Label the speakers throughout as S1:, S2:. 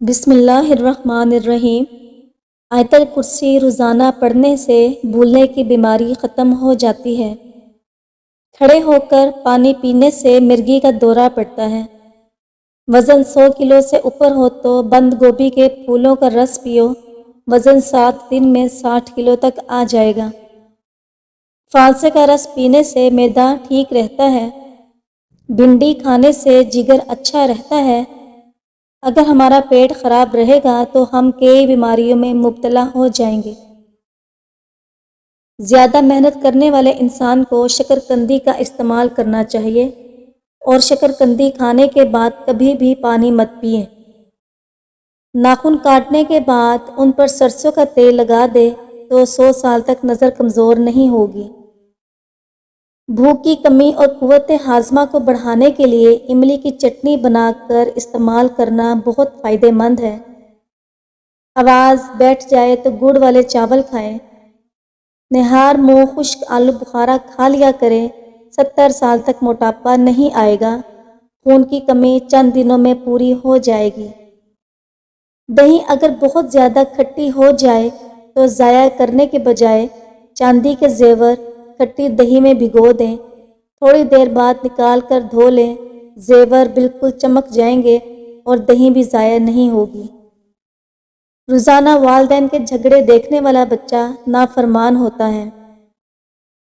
S1: بسم اللہ الرحمن الرحیم۔ آیت الکرسی روزانہ پڑھنے سے بھولنے کی بیماری ختم ہو جاتی ہے۔ کھڑے ہو کر پانی پینے سے مرگی کا دورہ پڑتا ہے۔ وزن 100 کلو سے اوپر ہو تو بند گوبھی کے پھولوں کا رس پیو، وزن 7 دن میں 60 کلو تک آ جائے گا۔ فالسے کا رس پینے سے معدہ ٹھیک رہتا ہے۔ بھنڈی کھانے سے جگر اچھا رہتا ہے۔ اگر ہمارا پیٹ خراب رہے گا تو ہم کئی بیماریوں میں مبتلا ہو جائیں گے۔ زیادہ محنت کرنے والے انسان کو شکرقندی کا استعمال کرنا چاہیے، اور شکرقندی کھانے کے بعد کبھی بھی پانی مت پئیں۔ ناخن کاٹنے کے بعد ان پر سرسوں کا تیل لگا دے تو 100 سال تک نظر کمزور نہیں ہوگی۔ بھوک کی کمی اور قوت ہاضمہ کو بڑھانے کے لیے املی کی چٹنی بنا کر استعمال کرنا بہت فائدہ مند ہے۔ آواز بیٹھ جائے تو گڑ والے چاول کھائیں۔ نہار منہ خشک آلو بخارا کھا لیا کریں۔ 70 سال تک موٹاپا نہیں آئے گا۔ خون کی کمی چند دنوں میں پوری ہو جائے گی۔ دہی اگر بہت زیادہ کھٹی ہو جائے تو ضائع کرنے کے بجائے چاندی کے زیور کھٹی دہی میں بھگو دیں، تھوڑی دیر بعد نکال کر دھو لیں۔ زیور بالکل چمک جائیں گے اور دہی بھی ضائع نہیں ہوگی۔ روزانہ والدین کے جھگڑے دیکھنے والا بچہ نافرمان ہوتا ہے۔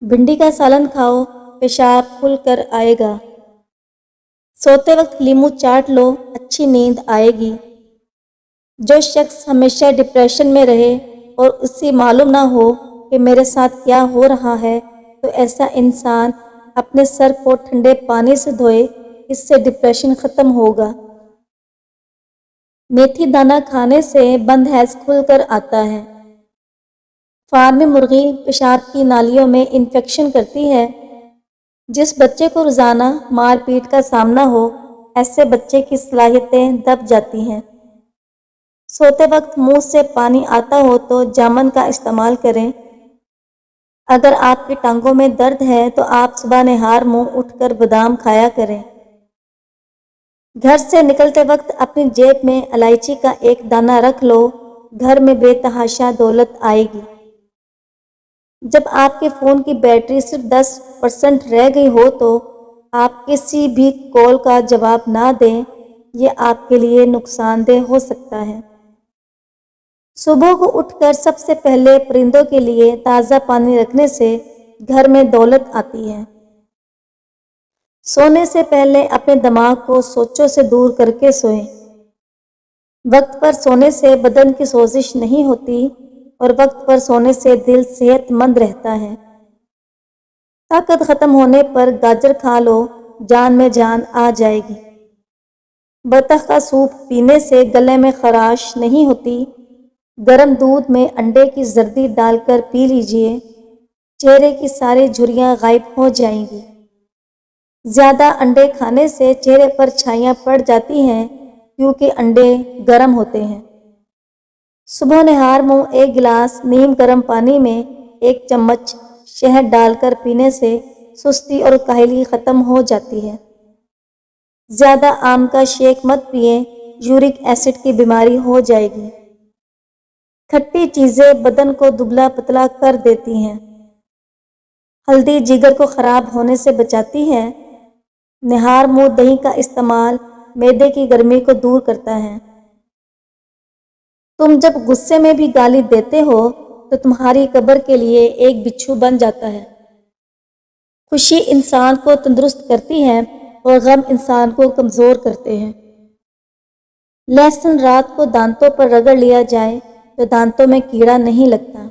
S1: بھنڈی کا سالن کھاؤ، پیشاب کھل کر آئے گا۔ سوتے وقت لیموں چاٹ لو، اچھی نیند آئے گی۔ جو شخص ہمیشہ ڈپریشن میں رہے اور اسے معلوم نہ ہو کہ میرے ساتھ کیا ہو رہا ہے، تو ایسا انسان اپنے سر کو ٹھنڈے پانی سے دھوئے، اس سے ڈپریشن ختم ہوگا۔ میتھی دانہ کھانے سے بند حیض کھل کر آتا ہے۔ فارمی مرغی پیشاب کی نالیوں میں انفیکشن کرتی ہے۔ جس بچے کو روزانہ مار پیٹ کا سامنا ہو، ایسے بچے کی صلاحیتیں دب جاتی ہیں۔ سوتے وقت منہ سے پانی آتا ہو تو جامن کا استعمال کریں۔ اگر آپ کی ٹانگوں میں درد ہے تو آپ صبح نہار منہ اٹھ کر بادام کھایا کریں۔ گھر سے نکلتے وقت اپنی جیب میں الائچی کا ایک دانہ رکھ لو، گھر میں بے تحاشا دولت آئے گی۔ جب آپ کے فون کی بیٹری صرف 10% رہ گئی ہو تو آپ کسی بھی کال کا جواب نہ دیں، یہ آپ کے لیے نقصان دہ ہو سکتا ہے۔ صبح کو اٹھ کر سب سے پہلے پرندوں کے لیے تازہ پانی رکھنے سے گھر میں دولت آتی ہے۔ سونے سے پہلے اپنے دماغ کو سوچوں سے دور کر کے سوئیں۔ وقت پر سونے سے بدن کی سوزش نہیں ہوتی اور وقت پر سونے سے دل صحت مند رہتا ہے۔ طاقت ختم ہونے پر گاجر کھا لو، جان میں جان آ جائے گی۔ بطخ کا سوپ پینے سے گلے میں خراش نہیں ہوتی۔ گرم دودھ میں انڈے کی زردی ڈال کر پی لیجئے، چہرے کی ساری جھریاں غائب ہو جائیں گی۔ زیادہ انڈے کھانے سے چہرے پر چھائیاں پڑ جاتی ہیں کیونکہ انڈے گرم ہوتے ہیں۔ صبح نہار منہ 1 گلاس نیم گرم پانی میں 1 چمچ شہد ڈال کر پینے سے سستی اور کاہلی ختم ہو جاتی ہے۔ زیادہ آم کا شیک مت پئیں، یورک ایسڈ کی بیماری ہو جائے گی۔ کھٹی چیزیں بدن کو دبلا پتلا کر دیتی ہیں۔ ہلدی جگر کو خراب ہونے سے بچاتی ہے۔ نہار منہ دہی کا استعمال معدے کی گرمی کو دور کرتا ہے۔ تم جب غصے میں بھی گالی دیتے ہو تو تمہاری قبر کے لیے ایک بچھو بن جاتا ہے۔ خوشی انسان کو تندرست کرتی ہے اور غم انسان کو کمزور کرتے ہیں۔ لہسن رات کو دانتوں پر رگڑ لیا جائے تو دانتوں میں کیڑا نہیں لگتا۔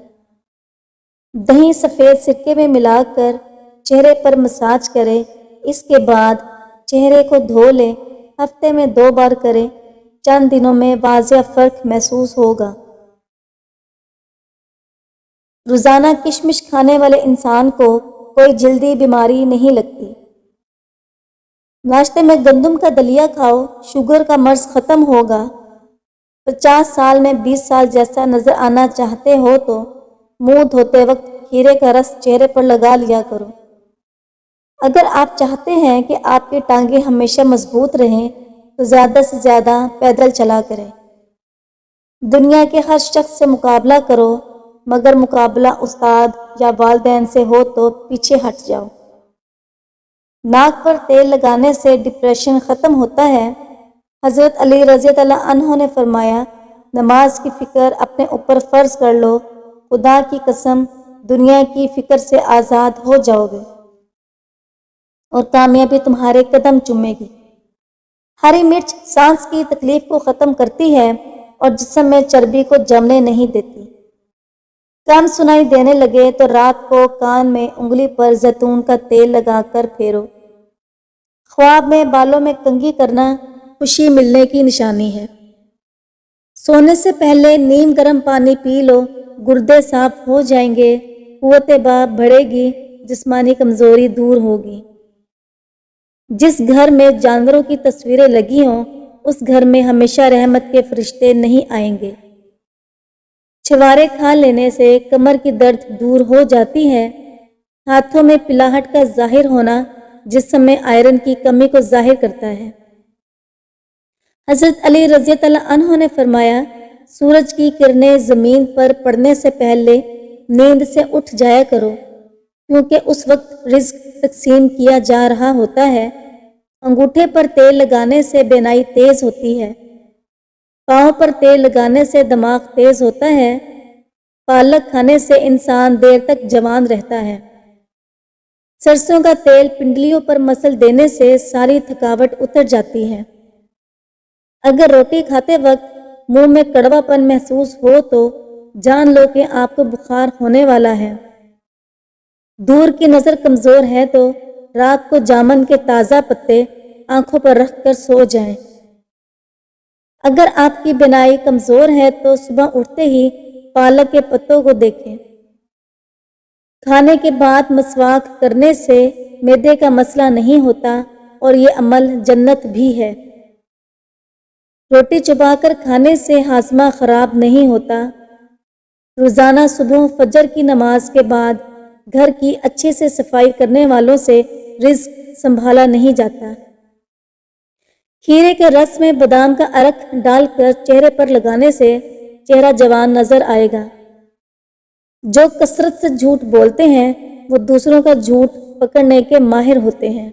S1: دہی سفید سرکے میں ملا کر چہرے پر مساج کریں، اس کے بعد چہرے کو دھو لیں۔ ہفتے میں 2 بار کریں، چند دنوں میں واضح فرق محسوس ہوگا۔ روزانہ کشمش کھانے والے انسان کو کوئی جلدی بیماری نہیں لگتی۔ ناشتے میں گندم کا دلیا کھاؤ، شوگر کا مرض ختم ہوگا۔ 50 سال میں 20 سال جیسا نظر آنا چاہتے ہو تو منہ دھوتے وقت کھیرے کا رس چہرے پر لگا لیا کرو۔ اگر آپ چاہتے ہیں کہ آپ کی ٹانگیں ہمیشہ مضبوط رہیں تو زیادہ سے زیادہ پیدل چلا کریں۔ دنیا کے ہر شخص سے مقابلہ کرو، مگر مقابلہ استاد یا والدین سے ہو تو پیچھے ہٹ جاؤ۔ ناک پر تیل لگانے سے ڈپریشن ختم ہوتا ہے۔ حضرت علی رضی اللہ عنہ نے فرمایا، نماز کی فکر اپنے اوپر فرض کر لو، خدا کی قسم دنیا کی فکر سے آزاد ہو جاؤ گے اور کامیابی تمہارے قدم چومے گی۔ ہری مرچ سانس کی تکلیف کو ختم کرتی ہے اور جسم میں چربی کو جمنے نہیں دیتی۔ کم سنائی دینے لگے تو رات کو کان میں انگلی پر زیتون کا تیل لگا کر پھیرو۔ خواب میں بالوں میں کنگھی کرنا خوشی ملنے کی نشانی ہے۔ سونے سے پہلے نیم گرم پانی پی لو، گردے صاف ہو جائیں گے، قوت باب بڑھے گی، جسمانی کمزوری دور ہوگی۔ جس گھر میں جانوروں کی تصویریں لگی ہوں اس گھر میں ہمیشہ رحمت کے فرشتے نہیں آئیں گے۔ چھوارے کھا لینے سے کمر کی درد دور ہو جاتی ہے۔ ہاتھوں میں پلاہٹ کا ظاہر ہونا جسم میں آئرن کی کمی کو ظاہر کرتا ہے۔ حضرت علی رضی اللہ عنہ نے فرمایا، سورج کی کرنیں زمین پر پڑنے سے پہلے نیند سے اٹھ جایا کرو، کیونکہ اس وقت رزق تقسیم کیا جا رہا ہوتا ہے۔ انگوٹھے پر تیل لگانے سے بینائی تیز ہوتی ہے۔ پاؤں پر تیل لگانے سے دماغ تیز ہوتا ہے۔ پالک کھانے سے انسان دیر تک جوان رہتا ہے۔ سرسوں کا تیل پنڈلیوں پر مسل دینے سے ساری تھکاوٹ اتر جاتی ہے۔ اگر روٹی کھاتے وقت منہ میں کڑوا پن محسوس ہو تو جان لو کہ آپ کو بخار ہونے والا ہے۔ دور کی نظر کمزور ہے تو رات کو جامن کے تازہ پتے آنکھوں پر رکھ کر سو جائیں۔ اگر آپ کی بینائی کمزور ہے تو صبح اٹھتے ہی پالک کے پتوں کو دیکھیں۔ کھانے کے بعد مسواک کرنے سے معدے کا مسئلہ نہیں ہوتا اور یہ عمل جنت بھی ہے۔ روٹی چبا کر کھانے سے ہاضمہ خراب نہیں ہوتا۔ روزانہ صبح فجر کی نماز کے بعد گھر کی اچھے سے صفائی کرنے والوں سے رزق سنبھالا نہیں جاتا۔ کھیرے کے رس میں بادام کا عرق ڈال کر چہرے پر لگانے سے چہرہ جوان نظر آئے گا۔ جو کثرت سے جھوٹ بولتے ہیں وہ دوسروں کا جھوٹ پکڑنے کے ماہر ہوتے ہیں۔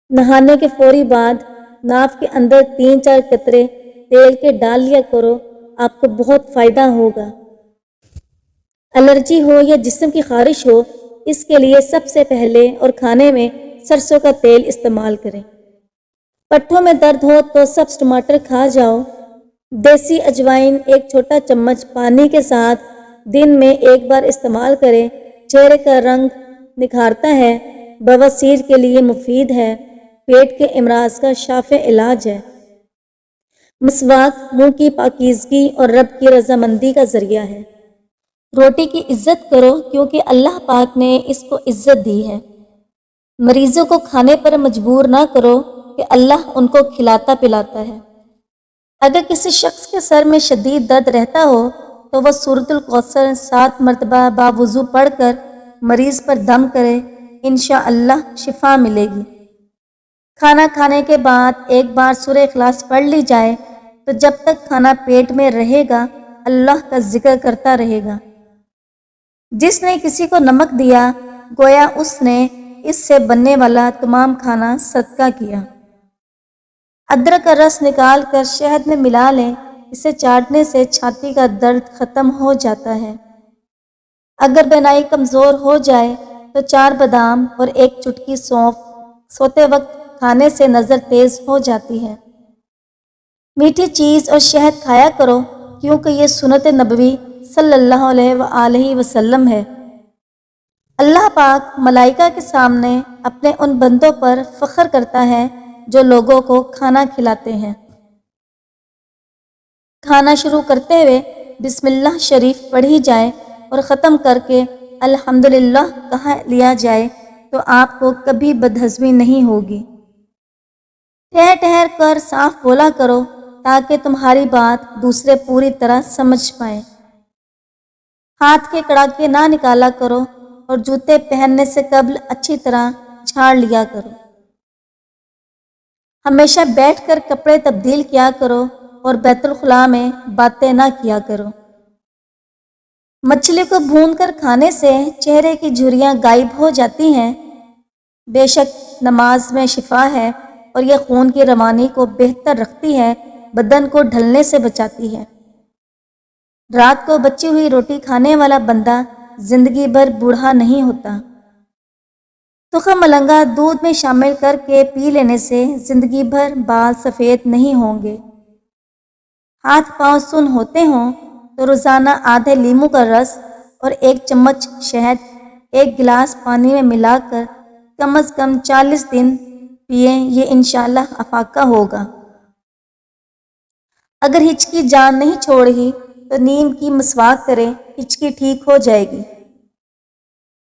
S1: نہانے کے فوری بعد ناف کے اندر 3-4 قطرے تیل کے ڈال لیا کرو، آپ کو بہت فائدہ ہوگا۔ الرجی ہو یا جسم کی خارش ہو، اس کے لیے سب سے پہلے اور کھانے میں سرسوں کا تیل استعمال کریں۔ پٹھوں میں درد ہو تو سبز ٹماٹر کھا جاؤ۔ دیسی اجوائن 1 چھوٹا چمچ پانی کے ساتھ دن میں 1 بار استعمال کریں، چہرے کا رنگ نکھارتا ہے، بواسیر کے لیے مفید ہے، پیٹ کے امراض کا شافی علاج ہے۔ مسواک منہ کی پاکیزگی اور رب کی رضامندی کا ذریعہ ہے۔ روٹی کی عزت کرو کیونکہ اللہ پاک نے اس کو عزت دی ہے۔ مریضوں کو کھانے پر مجبور نہ کرو کہ اللہ ان کو کھلاتا پلاتا ہے۔ اگر کسی شخص کے سر میں شدید درد رہتا ہو تو وہ سورۃ الکوثر 7 مرتبہ باوضو پڑھ کر مریض پر دم کرے، انشاءاللہ شفا ملے گی۔ کھانا کھانے کے بعد 1 بار سورہ اخلاص پڑھ لی جائے تو جب تک کھانا پیٹ میں رہے گا اللہ کا ذکر کرتا رہے گا۔ جس نے کسی کو نمک دیا گویا اس نے اس سے بننے والا تمام کھانا صدقہ کیا۔ ادرک کا رس نکال کر شہد میں ملا لیں، اسے چاٹنے سے چھاتی کا درد ختم ہو جاتا ہے۔ اگر بینائی کمزور ہو جائے تو 4 بادام اور 1 چٹکی سونف سوتے وقت کھانے سے نظر تیز ہو جاتی ہے۔ میٹھی چیز اور شہد کھایا کرو کیونکہ یہ سنت نبوی صلی اللہ علیہ وآلہ وسلم ہے۔ اللہ پاک ملائکہ کے سامنے اپنے ان بندوں پر فخر کرتا ہے جو لوگوں کو کھانا کھلاتے ہیں۔ کھانا شروع کرتے ہوئے بسم اللہ شریف پڑھی جائے اور ختم کر کے الحمدللہ کہا لیا جائے تو آپ کو کبھی بدہضمی نہیں ہوگی۔ ٹھہر ٹھہر کر صاف بولا کرو تاکہ تمہاری بات دوسرے پوری طرح سمجھ پائیں۔ ہاتھ کے کڑاکے نہ نکالا کرو اور جوتے پہننے سے قبل اچھی طرح جھاڑ لیا کرو۔ ہمیشہ بیٹھ کر کپڑے تبدیل کیا کرو اور بیت الخلاء میں باتیں نہ کیا کرو۔ مچھلی کو بھون کر کھانے سے چہرے کی جھریاں غائب ہو جاتی ہیں۔ بے شک نماز میں شفا ہے اور یہ خون کی روانی کو بہتر رکھتی ہے، بدن کو ڈھلنے سے بچاتی ہے۔ رات کو بچی ہوئی روٹی کھانے والا بندہ زندگی بھر بوڑھا نہیں ہوتا۔ تخم ملنگا دودھ میں شامل کر کے پی لینے سے زندگی بھر بال سفید نہیں ہوں گے۔ ہاتھ پاؤں سن ہوتے ہوں تو روزانہ آدھے لیموں کا رس اور 1 چمچ شہد 1 گلاس پانی میں ملا کر کم از کم 40 دن پئیں، یہ انشاءاللہ افاقہ ہوگا۔ اگر ہچکی جان نہیں چھوڑ رہی تو نیم کی مسواک کریں، ہچکی ٹھیک ہو جائے گی۔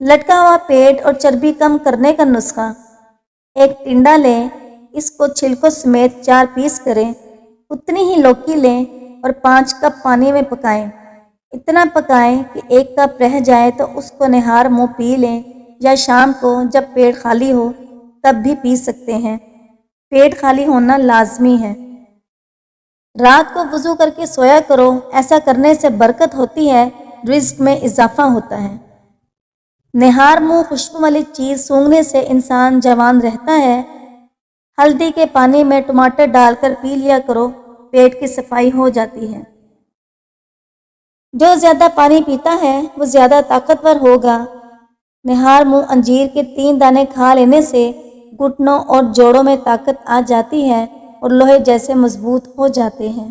S1: لٹکا ہوا پیٹ اور چربی کم کرنے کا نسخہ: 1 ٹنڈا لیں، اس کو چھلکوں سمیت 4 پیس کریں، اتنی ہی لوکی لیں اور 5 کپ پانی میں پکائیں۔ اتنا پکائیں کہ 1 کپ رہ جائے تو اس کو نہار منہ پی لیں، یا شام کو جب پیٹ خالی ہو تب بھی پی سکتے ہیں۔ پیٹ خالی ہونا لازمی ہے۔ رات کو وضو کر کے سویا کرو، ایسا کرنے سے برکت ہوتی ہے، رزق میں اضافہ ہوتا ہے۔ نہار منہ خوشبو والی چیز سونگھنے سے انسان جوان رہتا ہے۔ ہلدی کے پانی میں ٹماٹر ڈال کر پی لیا کرو، پیٹ کی صفائی ہو جاتی ہے۔ جو زیادہ پانی پیتا ہے وہ زیادہ طاقتور ہوگا۔ نہار منہ انجیر کے 3 دانے کھا لینے سے گھٹنوں اور جوڑوں میں طاقت آ جاتی ہے اور لوہے جیسے مضبوط ہو جاتے ہیں۔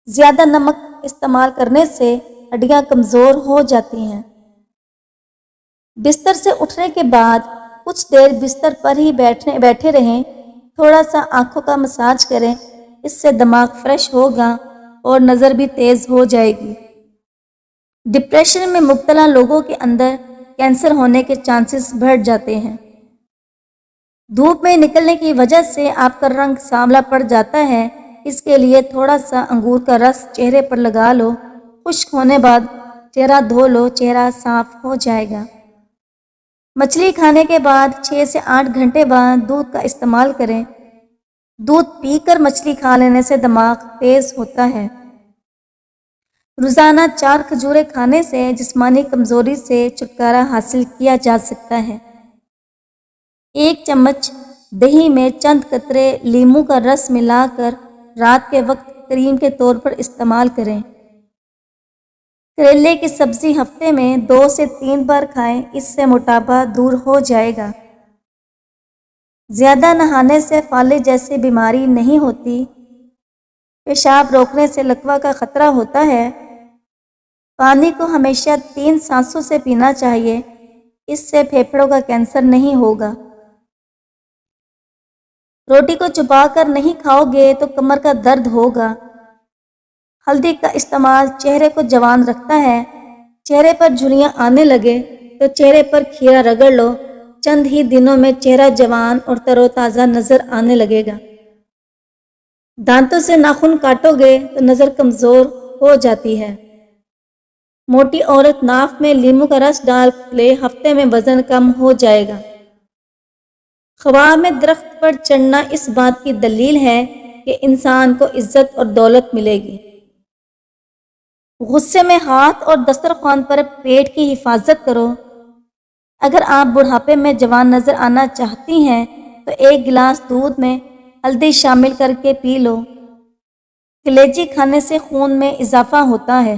S1: زیادہ نمک استعمال کرنے سے ہڈیاں کمزور ہو جاتی ہیں۔ بستر سے اٹھنے کے بعد کچھ دیر بستر پر ہی بیٹھے رہیں، تھوڑا سا آنکھوں کا مساج کریں، اس سے دماغ فریش ہوگا اور نظر بھی تیز ہو جائے گی۔ ڈپریشن میں مبتلا لوگوں کے اندر کینسر ہونے کے چانسز بڑھ جاتے ہیں۔ دھوپ میں نکلنے کی وجہ سے آپ کا رنگ سانولا پڑ جاتا ہے، اس کے لیے تھوڑا سا انگور کا رس چہرے پر لگا لو، خشک ہونے بعد چہرہ دھو لو، چہرہ صاف ہو جائے گا۔ مچھلی کھانے کے بعد 6 سے 8 گھنٹے بعد دودھ کا استعمال کریں۔ دودھ پی کر مچھلی کھا لینے سے دماغ تیز ہوتا ہے۔ روزانہ 4 کھجوریں کھانے سے جسمانی کمزوری سے چھٹکارا حاصل کیا جا سکتا ہے۔ 1 چمچ دہی میں چند قطرے لیموں کا رس ملا کر رات کے وقت کریم کے طور پر استعمال کریں۔ کریلے کی سبزی ہفتے میں 2 سے 3 بار کھائیں، اس سے موٹاپا دور ہو جائے گا۔ زیادہ نہانے سے فالج جیسی بیماری نہیں ہوتی۔ پیشاب روکنے سے لکوہ کا خطرہ ہوتا ہے۔ پانی کو ہمیشہ 3 سانسوں سے پینا چاہیے، اس سے پھیپھڑوں کا کینسر نہیں ہوگا۔ روٹی کو چبا کر نہیں کھاؤ گے تو کمر کا درد ہوگا۔ ہلدی کا استعمال چہرے کو جوان رکھتا ہے۔ چہرے پر جھریاں آنے لگے تو چہرے پر کھیرا رگڑ لو، چند ہی دنوں میں چہرہ جوان اور تر و تازہ نظر آنے لگے گا۔ دانتوں سے ناخن کاٹو گے تو نظر کمزور ہو جاتی ہے۔ موٹی عورت ناف میں لیموں کا رس ڈال لے، ہفتے میں وزن کم ہو جائے گا۔ خواہ میں درخت پر چڑھنا اس بات کی دلیل ہے کہ انسان کو عزت اور دولت ملے گی۔ غصے میں ہاتھ اور دسترخوان پر پیٹ کی حفاظت کرو۔ اگر آپ بڑھاپے میں جوان نظر آنا چاہتی ہیں تو 1 گلاس دودھ میں ہلدی شامل کر کے پی لو۔ کلیجی کھانے سے خون میں اضافہ ہوتا ہے۔